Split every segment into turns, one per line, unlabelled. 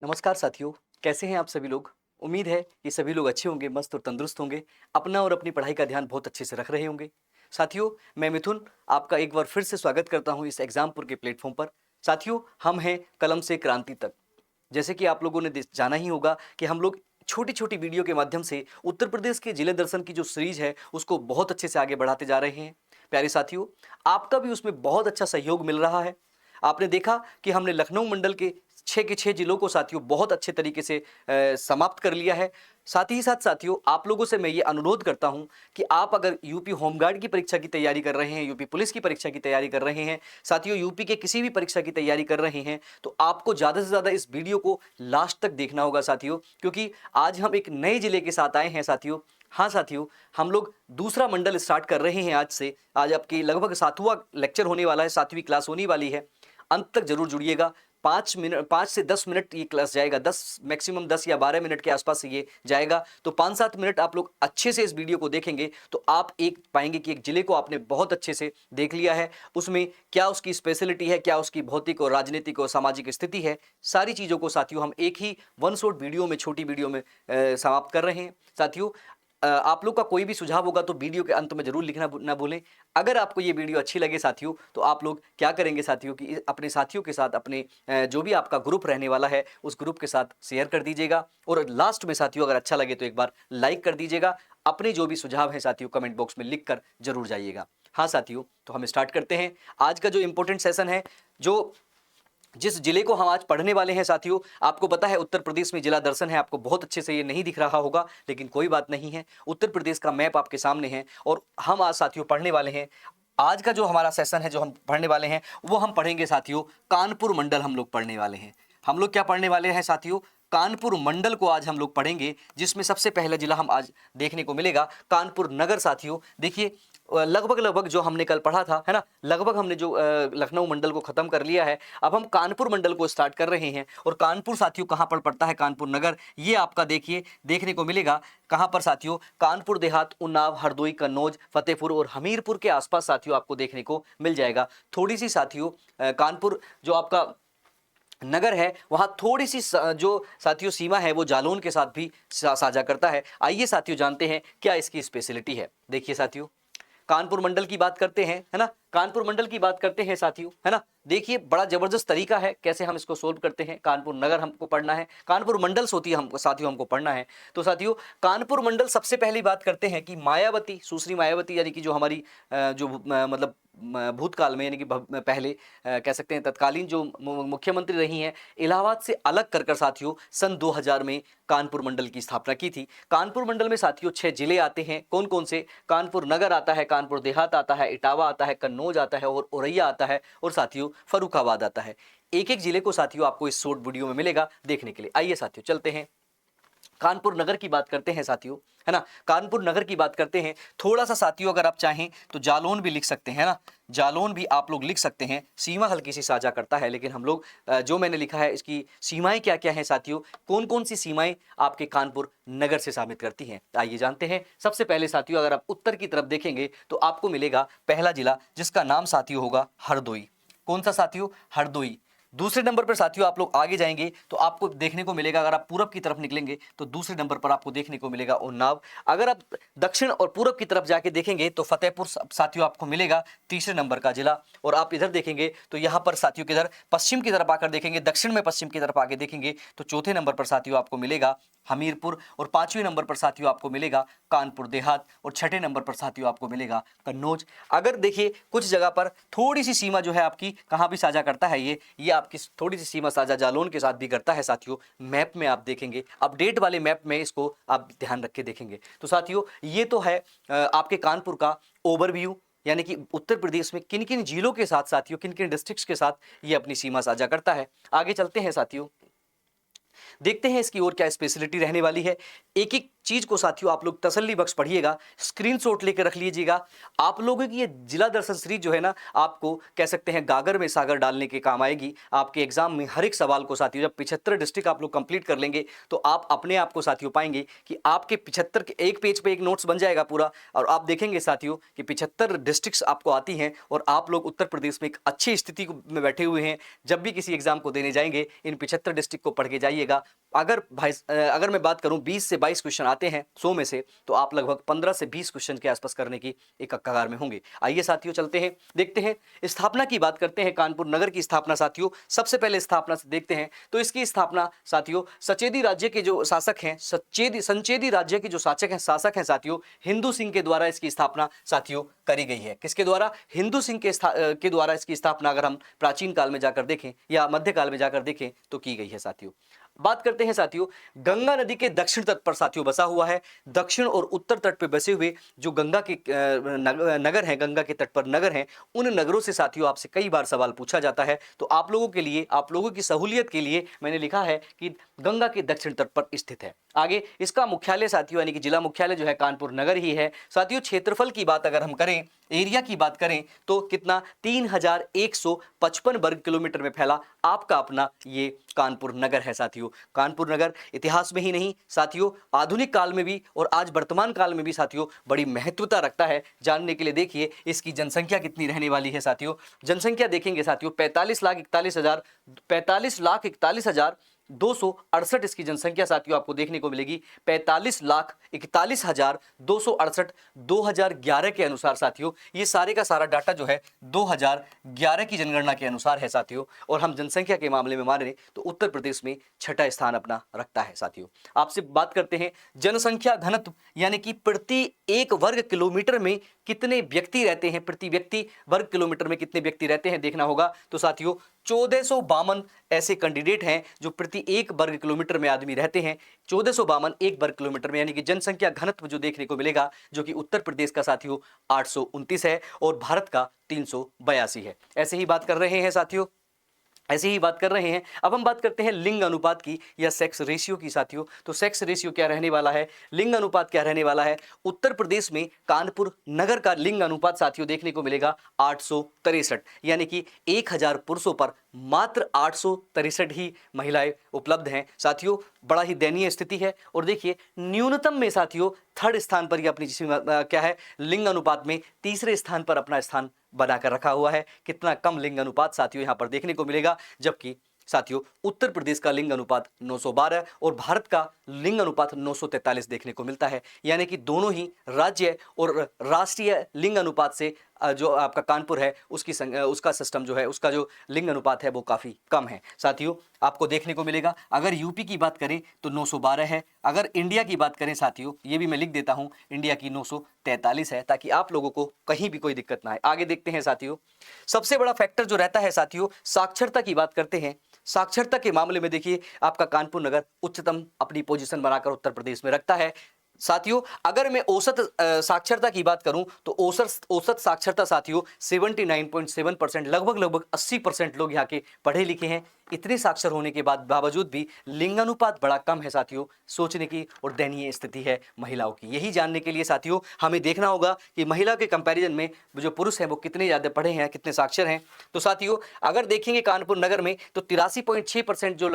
नमस्कार साथियों, कैसे हैं आप सभी लोग? उम्मीद है कि सभी लोग अच्छे होंगे, मस्त और तंदुरुस्त होंगे, अपना और अपनी पढ़ाई का ध्यान बहुत अच्छे से रख रहे होंगे। साथियों, मैं मिथुन आपका एक बार फिर से स्वागत करता हूं इस एग्जामपुर के प्लेटफॉर्म पर। साथियों, हम हैं कलम से क्रांति तक। जैसे कि आप लोगों ने जाना ही होगा कि हम लोग छोटी-छोटी वीडियो के माध्यम से उत्तर प्रदेश के जिले दर्शन की जो सीरीज है, उसको बहुत अच्छे से आगे बढ़ाते जा रहे हैं। प्यारे साथियों, आपका भी उसमें बहुत अच्छा सहयोग मिल रहा है। आपने देखा कि हमने लखनऊ मंडल के 6 के 6 जिलों को साथियों बहुत अच्छे तरीके से समाप्त कर लिया है। साथ ही साथ साथियों, आप लोगों से मैं ये अनुरोध करता हूं कि आप अगर यूपी होमगार्ड की परीक्षा की तैयारी कर रहे हैं, यूपी पुलिस की परीक्षा की तैयारी कर रहे हैं, साथियों यूपी के किसी भी परीक्षा की तैयारी कर रहे हैं, तो आपको ज़्यादा से ज़्यादा इस वीडियो को लास्ट तक देखना होगा साथियों, क्योंकि आज हम एक नए जिले के साथ आए हैं साथियों। हाँ साथियों, हम लोग दूसरा मंडल स्टार्ट कर रहे हैं आज से। आज आपकी लगभग 7वां लेक्चर होने वाला है, 7वीं क्लास होने वाली है। अंत तक जरूर जुड़िएगा। 5 से 10 मिनट ये क्लास जाएगा, 10 मैक्सिमम 10 या 12 मिनट के आसपास ये जाएगा। तो 5-7 मिनट आप लोग अच्छे से इस वीडियो को देखेंगे तो आप एक पाएंगे कि एक जिले को आपने बहुत अच्छे से देख लिया है। उसमें क्या उसकी स्पेशलिटी है, क्या उसकी भौतिक और राजनीतिक और सामाजिक स्थिति है, सारी चीज़ों को साथियों हम एक ही वन शॉट वीडियो में, छोटी वीडियो में समाप्त कर रहे हैं। साथियों, आप लोग का कोई भी सुझाव होगा तो वीडियो के अंत में जरूर लिखना ना भूलें। अगर आपको ये वीडियो अच्छी लगे साथियों, तो आप लोग क्या करेंगे साथियों कि अपने साथियों के साथ, अपने जो भी आपका ग्रुप रहने वाला है उस ग्रुप के साथ शेयर कर दीजिएगा। और लास्ट में साथियों, अगर अच्छा लगे तो एक बार लाइक कर दीजिएगा। अपने जो भी सुझाव है साथियों कमेंट बॉक्स में लिख कर जरूर जाइएगा। हाँ साथियों, तो हम स्टार्ट करते हैं आज का जो इंपॉर्टेंट सेशन है। जो जिस जिले को हम आज पढ़ने वाले हैं साथियों, आपको पता है उत्तर प्रदेश में जिला दर्शन है। आपको बहुत अच्छे से ये नहीं दिख रहा होगा, लेकिन कोई बात नहीं है। उत्तर प्रदेश का मैप आपके सामने है और हम आज साथियों पढ़ने वाले हैं। आज का जो हमारा सेशन है, जो हम पढ़ने वाले हैं, वो हम पढ़ेंगे साथियों कानपुर मंडल। हम लोग पढ़ने वाले हैं। हम लोग क्या पढ़ने वाले हैं साथियों? कानपुर मंडल को आज हम लोग पढ़ेंगे, जिसमें सबसे पहला जिला हम आज देखने को मिलेगा कानपुर नगर। साथियों देखिए, लगभग लगभग जो हमने कल पढ़ा था, है ना, लगभग हमने जो लखनऊ मंडल को खत्म कर लिया है। अब हम कानपुर मंडल को स्टार्ट कर रहे हैं। और कानपुर साथियों कहाँ पर पड़ता है? कानपुर नगर। ये आपका देखिए देखने को मिलेगा कहाँ पर साथियों? कानपुर देहात, उन्नाव, हरदोई, कन्नौज, फतेहपुर और हमीरपुर के आसपास साथियों आपको देखने को मिल जाएगा। थोड़ी सी साथियों कानपुर जो आपका नगर है, वहां थोड़ी सी जो साथियों सीमा है वो जालौन के साथ भी साझा करता है। आइए साथियों जानते हैं क्या इसकी स्पेशलिटी है। देखिए साथियों, कानपुर मंडल की बात करते हैं, है ना, कानपुर मंडल की बात करते हैं साथियों, है ना। देखिए बड़ा जबरदस्त तरीका है कैसे हम इसको सोल्व करते हैं। कानपुर नगर हमको पढ़ना है, कानपुर मंडल होती है हमको साथियों हमको पढ़ना है। तो साथियों कानपुर मंडल, सबसे पहली बात करते हैं कि मायावती, सुश्री मायावती, यानी कि जो हमारी मतलब भूतकाल में, यानी कि पहले कह सकते हैं तत्कालीन जो मुख्यमंत्री रही हैं, इलाहाबाद से अलग कर कर साथियों सन 2000 में कानपुर मंडल की स्थापना की थी। कानपुर मंडल में साथियों 6 जिले आते हैं। कौन कौन से? कानपुर नगर आता है, कानपुर देहात आता है, इटावा आता है, कन्नौज आता है और औरैया आता है, और साथियों फर्रुखाबाद आता है। एक एक जिले को साथियों आपको इस शॉर्ट वीडियो में मिलेगा देखने के लिए। आइए साथियों चलते हैं, कानपुर नगर की बात करते हैं साथियों, है ना। कानपुर नगर की बात करते हैं। थोड़ा सा साथियों अगर आप चाहें तो जालौन भी लिख सकते हैं ना, जालौन भी आप लोग लिख सकते हैं। सीमा हल्की सी साझा करता है, लेकिन हम लोग जो मैंने लिखा है इसकी सीमाएं क्या क्या हैं साथियों, कौन कौन सी सीमाएं आपके कानपुर नगर से साबित करती हैं, आइए जानते हैं। सबसे पहले साथियों अगर आप उत्तर की तरफ देखेंगे तो आपको मिलेगा पहला जिला, जिसका नाम साथियों होगा हरदोई। कौन सा साथियों? हरदोई। दूसरे नंबर पर साथियों आप लोग आगे जाएंगे तो आपको देखने को मिलेगा, अगर आप पूरब की तरफ निकलेंगे तो दूसरे नंबर पर आपको देखने को मिलेगा उन्नाव। अगर आप दक्षिण और पूरब की तरफ जाके देखेंगे तो फतेहपुर साथियों आपको मिलेगा तीसरे नंबर का जिला। और आप इधर देखेंगे तो यहाँ पर साथियों किधर पश्चिम की तरफ आकर देखेंगे, दक्षिण में पश्चिम की तरफ आगे देखेंगे तो चौथे नंबर पर साथियों आपको मिलेगा हमीरपुर, और 5वें नंबर पर साथियों आपको मिलेगा कानपुर देहात, और 6ठे नंबर पर साथियों आपको मिलेगा कन्नौज। अगर देखिए कुछ जगह पर थोड़ी सी सीमा जो है आपकी कहाँ भी साझा करता है, ये आपकी थोड़ी सी सीमा साझा जालौन के साथ भी करता है साथियों। मैप में आप देखेंगे, अपडेट वाले मैप में इसको आप ध्यान रख के देखेंगे। तो साथियों ये तो है आपके कानपुर का ओवरव्यू, यानी कि उत्तर प्रदेश में किन किन जिलों के साथ साथियों, किन किन डिस्ट्रिक्ट्स के साथ ये अपनी सीमा साझा करता है। आगे चलते हैं साथियों, देखते हैं इसकी और क्या स्पेशलिटी रहने वाली है। एक एक चीज को साथियों आप लोग तसल्ली बख्श पढ़िएगा, स्क्रीनशॉट लेकर रख लीजिएगा। आप लोगों की ये जिला दर्शन सीरीज जो है ना, आपको कह सकते हैं गागर में सागर डालने के काम आएगी। आपके एग्जाम में हर एक सवाल को साथियों, जब 75 डिस्ट्रिक्ट आप लोग कंप्लीट कर लेंगे तो आप अपने आप को साथियों पाएंगे कि आपके 75 के एक पेज पे एक नोट्स बन जाएगा पूरा। और आप देखेंगे साथियों कि 75 डिस्ट्रिक्ट्स आपको आती हैं और आप लोग उत्तर प्रदेश में एक अच्छी स्थिति में बैठे हुए हैं। जब भी किसी एग्जाम को देने जाएंगे इन 75 डिस्ट्रिक्ट को पढ़ के जाइएगा। लगाइएगा। अगर मैं बात करूं 20 से 22 क्वेश्चन आते हैं 100 में से, तो आप लगभग 15 से 20 क्वेश्चन के आसपास करने की एक कगार में होंगे। आइए साथियों चलते हैं, देखते हैं स्थापना की बात करते हैं। कानपुर नगर की स्थापना साथियों, सबसे पहले स्थापना से देखते हैं तो इसकी स्थापना साथियों सचेदी राज्य के जो शासक हैं, संचेदी राज्य के जो शासक हैं साथियों, हिंदू सिंह के द्वारा इसकी स्थापना साथियों करी गई है। किसके द्वारा? हिंदू सिंह के द्वारा इसकी स्थापना अगर हम प्राचीन काल में जाकर देखें या मध्यकाल में जाकर देखें तो की गई है साथियों। बात करते हैं साथियों, गंगा नदी के दक्षिण तट पर साथियों बसा हुआ है। दक्षिण और उत्तर तट पर बसे हुए जो गंगा के नगर हैं, गंगा के तट पर नगर हैं, उन नगरों से साथियों आपसे कई बार सवाल पूछा जाता है। तो आप लोगों के लिए, आप लोगों की सहूलियत के लिए मैंने लिखा है कि गंगा के दक्षिण तट पर स्थित है। आगे इसका मुख्यालय साथियों यानी कि जिला मुख्यालय जो है कानपुर नगर ही है। साथियों क्षेत्रफल की बात अगर हम करें, एरिया की बात करें तो कितना? 3155 वर्ग किलोमीटर में फैला आपका अपना ये कानपुर नगर है साथियों। कानपुर नगर इतिहास में ही नहीं साथियों, आधुनिक काल में भी और आज वर्तमान काल में भी साथियों बड़ी महत्वता रखता है। जानने के लिए देखिए इसकी जनसंख्या कितनी रहने वाली है साथियों। जनसंख्या देखेंगे साथियों 45,41,268 इसकी जनसंख्या साथियों आपको देखने को मिलेगी। 45,41,268 2011 के अनुसार साथियों, ये सारे का सारा डाटा जो है 2011 की जनगणना के अनुसार है साथियों। और हम जनसंख्या के मामले में माने तो उत्तर प्रदेश में छठा स्थान अपना रखता है साथियों। आपसे बात करते हैं जनसंख्या घनत्व यानी कि प्रति एक वर्ग किलोमीटर में कितने व्यक्ति रहते हैं, प्रति व्यक्ति वर्ग किलोमीटर में कितने व्यक्ति रहते हैं देखना होगा। तो साथियों 1452 ऐसे कैंडिडेट हैं जो प्रति एक वर्ग किलोमीटर में आदमी रहते हैं। 1452 एक वर्ग किलोमीटर में, यानी कि जनसंख्या घनत्व जो देखने को मिलेगा, जो कि उत्तर प्रदेश का साथियों 829 है और भारत का 382 है। ऐसे ही बात कर रहे हैं साथियों, ऐसे ही बात कर रहे हैं। अब हम बात करते हैं लिंग अनुपात की या सेक्स रेशियो की साथियों। तो सेक्स रेशियो क्या रहने वाला है, लिंग अनुपात क्या रहने वाला है? उत्तर प्रदेश में कानपुर नगर का लिंग अनुपात साथियों देखने को मिलेगा 863, यानी कि 1000 पुरुषों पर मात्र 863 ही महिलाएं उपलब्ध हैं साथियों। बड़ा ही दयनीय स्थिति है। और देखिए न्यूनतम में साथियों थर्ड स्थान पर ही अपनी क्या है, लिंग अनुपात में तीसरे स्थान पर अपना स्थान बनाकर रखा हुआ है। कितना कम लिंग अनुपात साथियों यहां पर देखने को मिलेगा, जबकि साथियों उत्तर प्रदेश का लिंग अनुपात 912 और भारत का लिंग अनुपात 943 देखने को मिलता है। यानी कि दोनों ही राज्य और राष्ट्रीय लिंग अनुपात से जो आपका कानपुर है उसका सिस्टम जो है, उसका जो लिंग अनुपात है वो काफ़ी कम है साथियों। आपको देखने को मिलेगा अगर यूपी की बात करें तो 912 है। अगर इंडिया की बात करें साथियों, ये भी मैं लिख देता हूं, इंडिया की 943 है, ताकि आप लोगों को कहीं भी कोई दिक्कत ना आए। आगे देखते हैं साथियों, सबसे बड़ा फैक्टर जो रहता है साथियों, साक्षरता की बात करते हैं। साक्षरता के मामले में देखिए आपका कानपुर नगर उच्चतम अपनी पोजीशन बनाकर उत्तर प्रदेश में रखता है साथियों। अगर मैं औसत साक्षरता की बात करूं तो औसत साक्षरता साथियों 79.7%, लगभग 80% लोग यहाँ के पढ़े लिखे हैं। इतने साक्षर होने के बावजूद भी लिंगानुपात बड़ा कम है साथियों। सोचने की और दयनीय स्थिति है महिलाओं की। यही जानने के लिए साथियों हमें देखना होगा कि महिला के कंपैरिजन में जो पुरुष हैं वो कितने ज़्यादा पढ़े हैं, कितने साक्षर हैं। तो साथियों अगर देखेंगे कानपुर नगर में तो 83.6% जो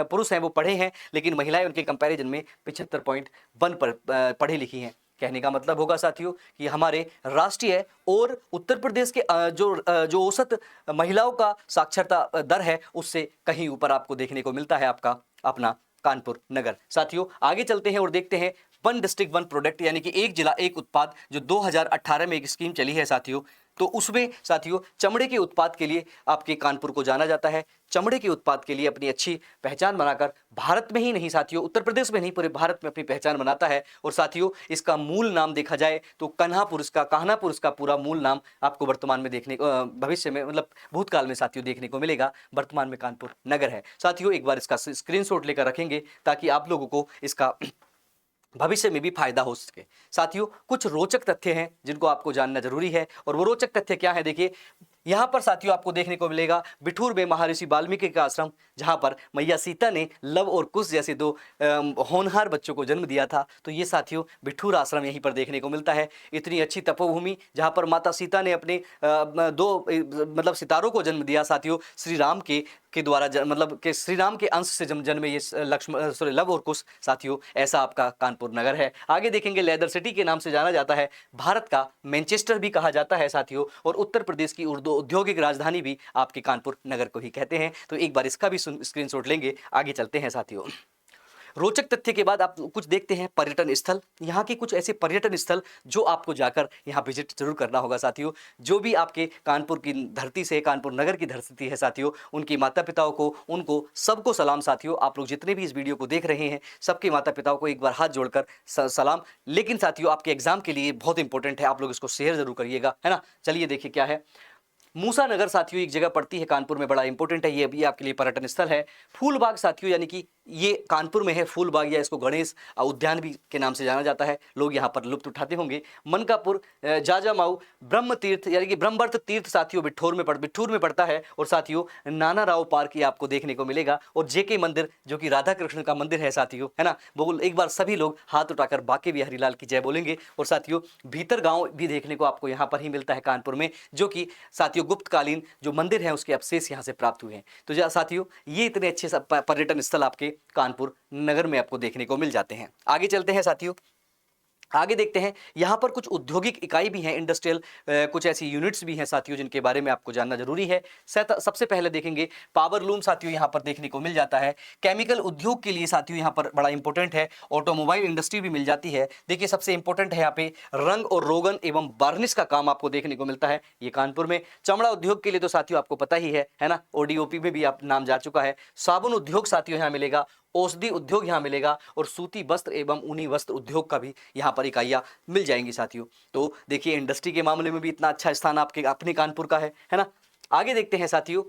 पुरुष हैं वो पढ़े हैं, लेकिन महिलाएं उनके कंपैरिजन में 75.1 पर पढ़ी लिखी हैं। कहने का मतलब होगा साथियों कि हमारे राष्ट्रीय और उत्तर प्रदेश के जो औसत महिलाओं का साक्षरता दर है उससे कहीं ऊपर आपको देखने को मिलता है आपका अपना कानपुर नगर। साथियों आगे चलते हैं और देखते हैं वन डिस्ट्रिक्ट वन प्रोडक्ट, यानी कि एक जिला एक उत्पाद, जो 2018 में एक स्कीम चली है साथियों। तो उसमें साथियों चमड़े के उत्पाद के लिए आपके कानपुर को जाना जाता है। चमड़े के उत्पाद के लिए अपनी अच्छी पहचान बनाकर भारत में ही नहीं साथियों, उत्तर प्रदेश में नहीं पूरे भारत में अपनी पहचान बनाता है। और साथियों इसका मूल नाम देखा जाए तो कान्हापुर इसका पूरा मूल नाम आपको वर्तमान में देखने भविष्य में मतलब भूतकाल में साथियों देखने को मिलेगा। वर्तमान में कानपुर नगर है साथियों। एक बार इसका स्क्रीनशॉट लेकर रखेंगे ताकि आप लोगों को इसका भविष्य में भी फायदा हो सके। साथियों कुछ रोचक तथ्य हैं जिनको आपको जानना जरूरी है, और वो रोचक तथ्य क्या है देखिए यहाँ पर साथियों आपको देखने को मिलेगा बिठूर में महर्षि वाल्मीकि का आश्रम, जहाँ पर मैया सीता ने लव और कुश जैसे दो होनहार बच्चों को जन्म दिया था। तो ये साथियों बिठूर आश्रम यहीं पर देखने को मिलता है। इतनी अच्छी तपोभूमि जहाँ पर माता सीता ने अपने दो मतलब सितारों को जन्म दिया साथियों, श्री राम के के द्वारा मतलब के श्री राम के अंश से जन्मे ये लक्ष्मण सॉरी लव और कुश साथियों, ऐसा आपका कानपुर नगर है। आगे देखेंगे लेदर सिटी के नाम से जाना जाता है, भारत का मैनचेस्टर भी कहा जाता है साथियों, और उत्तर प्रदेश की औद्योगिक राजधानी भी आपके कानपुर नगर को ही कहते हैं। तो एक बार इसका भी स्क्रीनशॉट लेंगे, आगे चलते हैं साथियों। रोचक तथ्य के बाद आप कुछ देखते हैं पर्यटन स्थल, यहाँ के कुछ ऐसे पर्यटन स्थल जो आपको जाकर यहाँ विजिट जरूर करना होगा साथियों। जो भी आपके कानपुर की धरती से, कानपुर नगर की धरती है साथियों, उनके माता पिताओं को, उनको सबको सलाम साथियों। आप लोग जितने भी इस वीडियो को देख रहे हैं, सबके माता पिताओं को एक बार हाथ जोड़कर सलाम। लेकिन साथियों आपके एग्जाम के लिए बहुत इंपॉर्टेंट है, आप लोग इसको शेयर जरूर करिएगा, है ना। चलिए देखिए क्या है। मूसा नगर साथियों एक जगह पड़ती है कानपुर में, बड़ा इंपॉर्टेंट है, ये भी आपके लिए पर्यटन स्थल है। फूलबाग साथियों, यानी कि ये कानपुर में है फूलबाग, या इसको गणेश उद्यान भी के नाम से जाना जाता है, लोग यहाँ पर लुत्फ उठाते होंगे। मनकापुर, जाजामाऊ, ब्रह्म तीर्थ यानी कि ब्रह्मवर्त तीर्थ साथियों बिठूर में पड़ता है। और साथियों नाना राव पार्क ये आपको देखने को मिलेगा, और जेके मंदिर जो कि राधा कृष्ण का मंदिर है साथियों, है ना। बोल एक बार सभी लोग हाथ उठाकर बाके बिहारी लाल की जय बोलेंगे। और साथियों भीतर गांव भी देखने को आपको यहाँ पर ही मिलता है कानपुर में, जो कि साथियों गुप्तकालीन जो मंदिर है उसके अवशेष यहाँ से प्राप्त हुए हैं। तो साथियों ये इतने अच्छे पर्यटन स्थल आपके कानपुर नगर में आपको देखने को मिल जाते हैं। आगे चलते हैं साथियों, आगे देखते हैं। यहाँ पर कुछ औद्योगिक इकाई भी हैं, इंडस्ट्रियल कुछ ऐसी यूनिट्स भी हैं साथियों, जिनके बारे में आपको जानना जरूरी है। सबसे पहले देखेंगे पावर लूम साथियों, यहाँ पर देखने को मिल जाता है। केमिकल उद्योग के लिए साथियों यहाँ पर बड़ा इंपॉर्टेंट है। ऑटोमोबाइल इंडस्ट्री भी मिल जाती है। देखिए सबसे इंपॉर्टेंट है यहाँ पे रंग और रोगन एवं वार्निश का काम आपको देखने को मिलता है, ये कानपुर में। चमड़ा उद्योग के लिए तो साथियों आपको पता ही है ना, ओडीओपी में भी आप नाम जा चुका है। साबुन उद्योग साथियों यहाँ मिलेगा, औषधि उद्योग यहाँ मिलेगा, और सूती वस्त्र एवं ऊनी वस्त्र उद्योग का भी यहाँ पर इकाइयाँ मिल जाएंगी साथियों। तो देखिए इंडस्ट्री के मामले में भी इतना अच्छा स्थान आपके अपने कानपुर का है ना। आगे देखते हैं साथियों,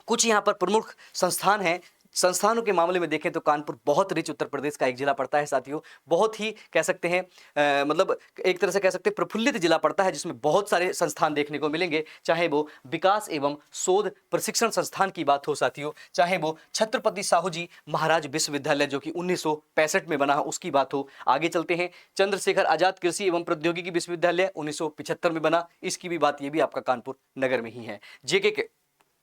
कुछ यहाँ पर प्रमुख संस्थान हैं। संस्थानों के मामले में देखें तो कानपुर बहुत रिच उत्तर प्रदेश का एक जिला पड़ता है साथियों, बहुत ही कह सकते हैं मतलब एक तरह से कह सकते हैं प्रफुल्लित जिला पड़ता है, जिसमें बहुत सारे संस्थान देखने को मिलेंगे, चाहे वो विकास एवं शोध प्रशिक्षण संस्थान की बात हो साथियों, चाहे वो छत्रपति साहू जी महाराज विश्वविद्यालय जो कि 1965 में बना है उसकी बात हो। आगे चलते हैं, चंद्रशेखर आजाद कृषि एवं प्रौद्योगिकी विश्वविद्यालय 1975 में बना, इसकी भी बात, ये भी आपका कानपुर नगर में ही है।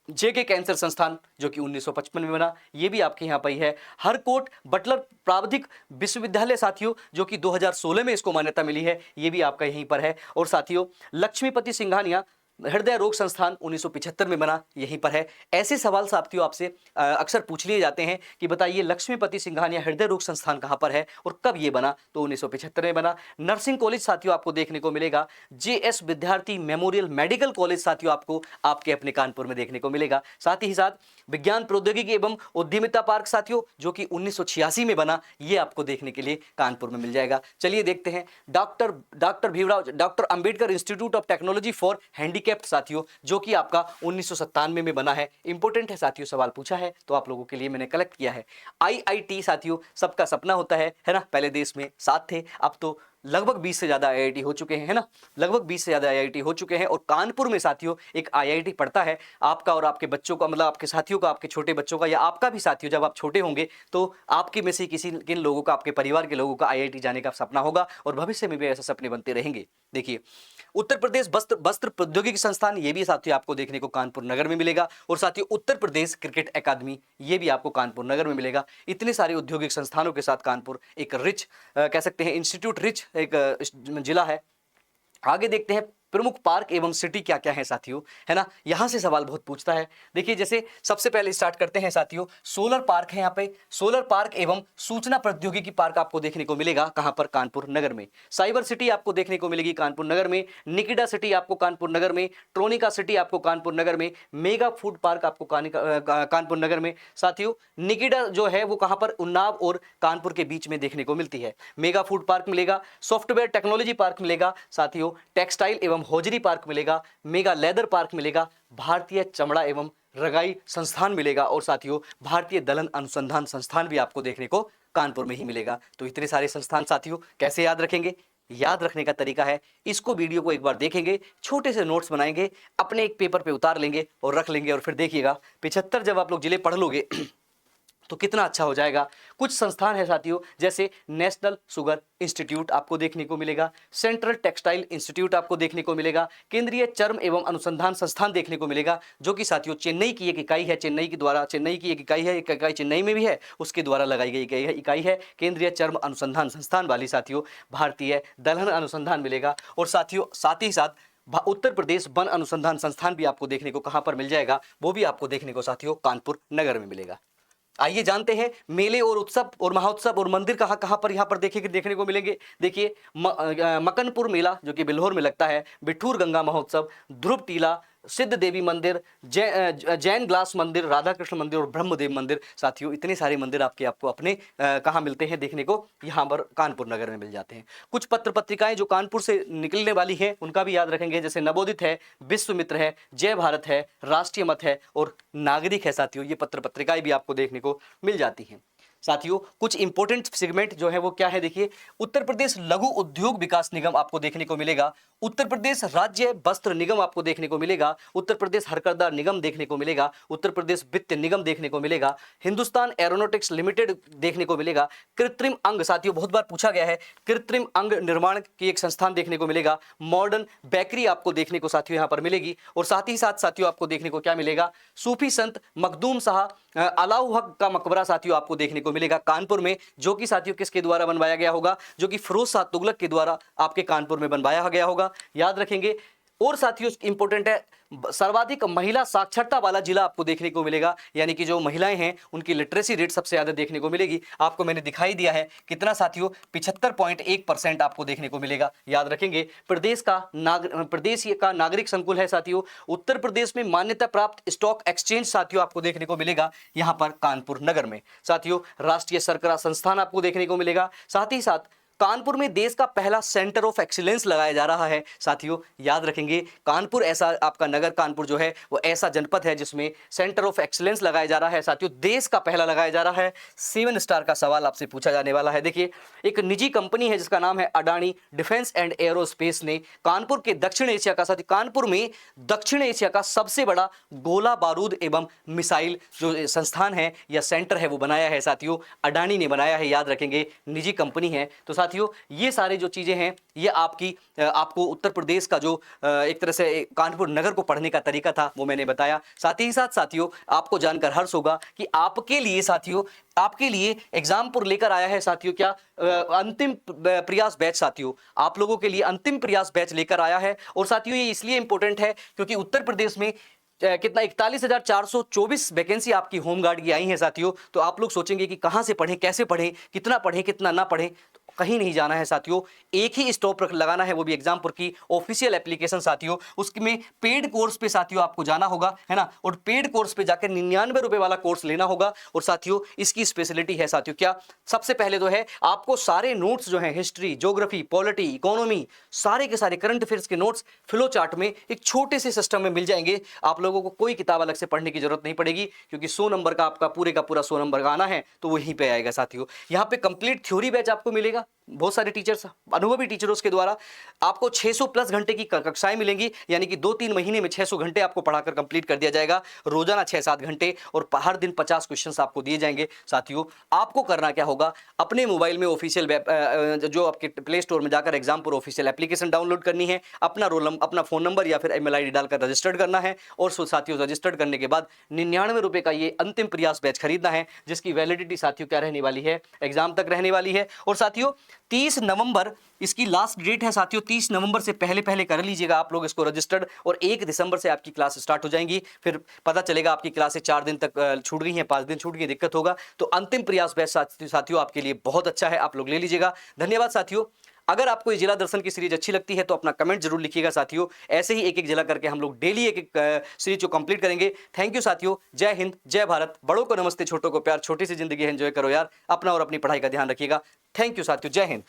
जेके कैंसर संस्थान जो कि 1955 में बना, ये भी आपके यहाँ पर ही है। हरकोट बटलर प्राविधिक विश्वविद्यालय साथियों जो कि 2016 में इसको मान्यता मिली है, ये भी आपका यहीं पर है। और साथियों लक्ष्मीपति सिंघानिया हृदय रोग संस्थान 1975 में बना, यहीं पर है। ऐसे सवाल साथियों आपसे अक्सर पूछ लिए जाते हैं कि बताइए लक्ष्मीपति सिंघानिया हृदय रोग संस्थान कहाँ पर है और कब ये बना, तो 1975 में बना। नर्सिंग कॉलेज साथियों आपको देखने को मिलेगा, जेएस विद्यार्थी मेमोरियल मेडिकल कॉलेज साथियों आपको आपके अपने कानपुर में देखने को मिलेगा। साथ ही साथ विज्ञान प्रौद्योगिकी एवं उद्यमिता पार्क साथियों जो कि 1986 में बना, ये आपको देखने के लिए कानपुर में मिल जाएगा। चलिए देखते हैं doctor Bhimrao doctor Ambedkar institute of technology for handicapped साथियों जो कि आपका 1997 में बना है। इंपॉर्टेंट है साथियों, सवाल पूछा है तो आप लोगों के लिए मैंने कलेक्ट किया है। आईआईटी साथियों सबका सपना होता है ना, पहले देश में 7 थे, अब तो लगभग 20 से ज़्यादा आईआईटी हो चुके हैं, है ना, लगभग 20 से ज़्यादा आईआईटी हो चुके हैं। और कानपुर में साथियों एक आईआईटी पढ़ता है। आपका और आपके बच्चों का, मतलब आपके साथियों का, आपके छोटे बच्चों का, या आपका भी साथियों जब आप छोटे होंगे तो आपके में से किन लोगों का, आपके परिवार के लोगों का आईआईटी जाने का सपना होगा, और भविष्य में भी ऐसे सपने बनते रहेंगे। देखिए उत्तर प्रदेश वस्त्र प्रौद्योगिकी संस्थान, ये भी साथियों आपको देखने को कानपुर नगर में मिलेगा। और साथियों उत्तर प्रदेश क्रिकेट अकादमी, ये भी आपको कानपुर नगर में मिलेगा। इतने सारे औद्योगिक संस्थानों के साथ कानपुर एक रिच कह सकते हैं इंस्टीट्यूट रिच एक जिला है। आगे देखते हैं प्रमुख पार्क एवं सिटी क्या क्या है साथियों, है ना, यहां से सवाल बहुत पूछता है। देखिए जैसे सबसे पहले स्टार्ट करते हैं साथियों, सोलर पार्क है यहाँ पे, सोलर पार्क एवं सूचना प्रौद्योगिकी पार्क आपको देखने को मिलेगा कहां पर, कानपुर नगर में। साइबर सिटी आपको देखने को मिलेगी कानपुर नगर में। निकिडा सिटी आपको कानपुर नगर में। ट्रोनिका सिटी आपको कानपुर नगर में। मेगा फूड पार्क आपको कानपुर नगर में। साथियों निकिडा जो है वो कहां पर, उन्नाव और कानपुर के बीच में देखने को मिलती है। मेगा फूड पार्क मिलेगा, सॉफ्टवेयर टेक्नोलॉजी पार्क मिलेगा साथियों, टेक्सटाइल एवं होजरी पार्क मिलेगा, मेगा लेदर पार्क मिलेगा, भारतीय चमड़ा एवं रगाई संस्थान मिलेगा, और साथियों भारतीय दलहन अनुसंधान संस्थान भी आपको देखने को कानपुर में ही मिलेगा। तो इतने सारे संस्थान साथियों कैसे याद रखेंगे, याद रखने का तरीका है, इसको वीडियो को एक बार देखेंगे, छोटे से नोट्स बनाएंगे, अपने एक पेपर पे उतार लेंगे और रख लेंगे, और फिर देखिएगा 75 जब आप लोग जिले पढ़ लोगे तो कितना अच्छा हो जाएगा। कुछ संस्थान है साथियों, जैसे नेशनल शुगर इंस्टीट्यूट आपको देखने को मिलेगा, सेंट्रल टेक्सटाइल इंस्टीट्यूट आपको देखने को मिलेगा, केंद्रीय चर्म एवं अनुसंधान संस्थान देखने को मिलेगा, जो कि साथियों चेन्नई की एक इकाई है, चेन्नई की एक इकाई है, एक इकाई चेन्नई में भी है, उसके द्वारा लगाई गई इकाई है केंद्रीय चर्म अनुसंधान संस्थान वाली साथियों। भारतीय दलहन अनुसंधान मिलेगा। और साथियों साथ ही साथ उत्तर प्रदेश वन अनुसंधान संस्थान भी आपको देखने को कहां पर मिल जाएगा, वो भी आपको देखने को साथियों कानपुर नगर में मिलेगा। आइए जानते हैं मेले और उत्सव और महोत्सव और मंदिर कहां कहां पर यहां पर देखने को मिलेंगे। देखिए मकनपुर मेला जो कि बिल्हौर में लगता है, बिठूर गंगा महोत्सव, ध्रुव टीला, सिद्ध देवी मंदिर, जैन ग्लास मंदिर, राधा कृष्ण मंदिर और ब्रह्मदेव मंदिर। साथियों इतने सारे मंदिर आपको अपने कहाँ मिलते हैं देखने को, यहाँ पर कानपुर नगर में मिल जाते हैं। कुछ पत्र पत्रिकाएं जो कानपुर से निकलने वाली हैं उनका भी याद रखेंगे, जैसे नवोदित है, विश्वमित्र है, जय भारत है, राष्ट्रीय मत है और नागरिक है। साथियों ये पत्र पत्रिकाएं भी आपको देखने को मिल जाती हैं। साथियों कुछ इंपॉर्टेंट सेगमेंट जो है वो क्या है, देखिए उत्तर प्रदेश लघु उद्योग विकास निगम आपको देखने को मिलेगा, उत्तर प्रदेश राज्य वस्त्र निगम आपको देखने को मिलेगा, उत्तर प्रदेश हरकरदा निगम देखने को मिलेगा, उत्तर प्रदेश वित्त निगम देखने को मिलेगा, हिंदुस्तान एरोनॉटिक्स लिमिटेड देखने को मिलेगा, कृत्रिम अंग, साथियों बहुत बार पूछा गया है, कृत्रिम अंग निर्माण की एक संस्थान देखने को मिलेगा, मॉडर्न बेकरी आपको देखने को साथियों यहाँ पर मिलेगी। और साथ ही साथ साथियों आपको देखने को क्या मिलेगा, सूफी संत मखदूम शाह अलाउ हक का मकबरा साथियों आपको देखने को मिलेगा कानपुर में, जो कि साथियों किसके द्वारा बनवाया गया होगा, जो कि फिरोज शाह तुगलक के द्वारा आपके कानपुर में बनवाया गया होगा, याद रखेंगे। और साथियों इंपॉर्टेंट है, सर्वाधिक महिला साक्षरता वाला जिला आपको देखने को मिलेगा, यानी कि जो महिलाएं हैं उनकी लिटरेसी रेट सबसे ज्यादा देखने को मिलेगी। आपको मैंने दिखाई दिया है कितना साथियों, 75.1% आपको देखने को मिलेगा, याद रखेंगे। प्रदेश का नागरिक संकुल है साथियों, उत्तर प्रदेश में मान्यता प्राप्त स्टॉक एक्सचेंज साथियों आपको देखने को मिलेगा यहां पर कानपुर नगर में। साथियों राष्ट्रीय सरकरा संस्थान आपको देखने को मिलेगा। साथ ही साथ कानपुर में देश का पहला सेंटर ऑफ एक्सीलेंस लगाया जा रहा है। साथियों याद रखेंगे, कानपुर ऐसा आपका नगर कानपुर जो है वो ऐसा जनपद है जिसमें सेंटर ऑफ एक्सीलेंस लगाया जा रहा है। साथियों देश का पहला लगाया जा रहा है। 7 स्टार का सवाल आपसे पूछा जाने वाला है। देखिए एक निजी कंपनी है जिसका नाम है अडानी डिफेंस एंड एरोस्पेस ने कानपुर के दक्षिण एशिया का, साथियों कानपुर में दक्षिण एशिया का सबसे बड़ा गोला बारूद एवं मिसाइल जो संस्थान है या सेंटर है वो बनाया है। साथियों अडानी ने बनाया है, याद रखेंगे, निजी कंपनी है। तो साथियों ये सारे जो चीजें हैं ये आपको उत्तर प्रदेश का जो एक तरह से कानपुर नगर को पढ़ने का तरीका था वो मैंने बताया। साथ ही साथ साथियों आपको जानकर हर्ष होगा कि आपके लिए एग्जामपुर लेकर आया है साथियों क्या, अंतिम प्रयास बैच। साथियों आप लोगों के लिए अंतिम प्रयास बैच लेकर आया है। और साथियों ये इसलिए इंपॉर्टेंट है क्योंकि उत्तर प्रदेश में कितना 41,424 वैकेंसी आपकी होमगार्ड की आई है साथियों। तो आप लोग सोचेंगे कि कहां से पढ़ें, कैसे पढ़ें, कितना ना पढ़ें, तो कहीं नहीं जाना है साथियों, एक ही स्टॉप लगाना है, वो भी एग्जामपुर की ऑफिशियल एप्लीकेशन साथियों। उसमें पेड कोर्स पे साथियों आपको जाना होगा, है ना, और पेड कोर्स पे जाकर 99 रुपए वाला कोर्स लेना होगा। और साथियों इसकी स्पेशलिटी है साथियों क्या, सबसे पहले तो है आपको सारे नोट्स जो है हिस्ट्री, ज्योग्राफी, पॉलिटी, इकोनॉमी, सारे के सारे करंट अफेयर्स के नोट्स फ्लो चार्ट में एक छोटे से सिस्टम में मिल जाएंगे। आप लोगों को कोई किताब अलग से पढ़ने की जरूरत नहीं पड़ेगी क्योंकि 100 नंबर का आपका पूरे का पूरा 100 नंबर का आना है तो वहीं पे आएगा साथियों। यहाँ पे कंप्लीट थ्योरी बैच आपको मिलेगा, बहुत सारे टीचर्स, अनुभवी टीचरों के द्वारा आपको 600 प्लस घंटे की कक्षाएं मिलेंगी, यानी कि 2-3 महीने में 600 घंटे आपको पढ़ाकर कंप्लीट कर दिया जाएगा, रोजाना 6-7 घंटे, और हर दिन 50 क्वेश्चंस आपको दिए जाएंगे। साथियों आपको करना क्या होगा, अपने मोबाइल में ऑफिशियल जो आपके प्ले स्टोर में जाकर एग्जामपुर ऑफिशियल एप्लीकेशन डाउनलोड करनी है, अपना फोन नंबर या फिर ईमेल आईडी डालकर रजिस्टर्ड करना है, और साथियों रजिस्टर्ड करने के बाद 99 रुपए का ये अंतिम प्रयास बैच खरीदना है, जिसकी वैलिडिटी साथियों क्या रहने वाली है, एग्जाम तक रहने वाली है। और साथियों 30 नवंबर इसकी लास्ट डेट है साथियों, 30 नवंबर से पहले कर लीजिएगा आप लोग इसको रजिस्टर्ड, और 1 दिसंबर से आपकी क्लास स्टार्ट हो जाएंगी। फिर पता चलेगा आपकी क्लासें 4 दिन तक छूट गई हैं, 5 दिन छूट गई, दिक्कत होगा। तो अंतिम प्रयास बैच साथियों आपके लिए बहुत अच्छा है, आप लोग ले लीजिएगा। धन्यवाद साथियों। अगर आपको ये जिला दर्शन की सीरीज अच्छी लगती है तो अपना कमेंट जरूर लिखिएगा साथियों। ऐसे ही एक जिला करके हम लोग डेली एक सीरीज को कंप्लीट करेंगे। थैंक यू साथियों। जय हिंद, जय भारत। बड़ों को नमस्ते, छोटों को प्यार, छोटी सी जिंदगी एंजॉय करो यार। अपना और अपनी पढ़ाई का ध्यान रखिएगा। थैंक यू साथियों, जय हिंद।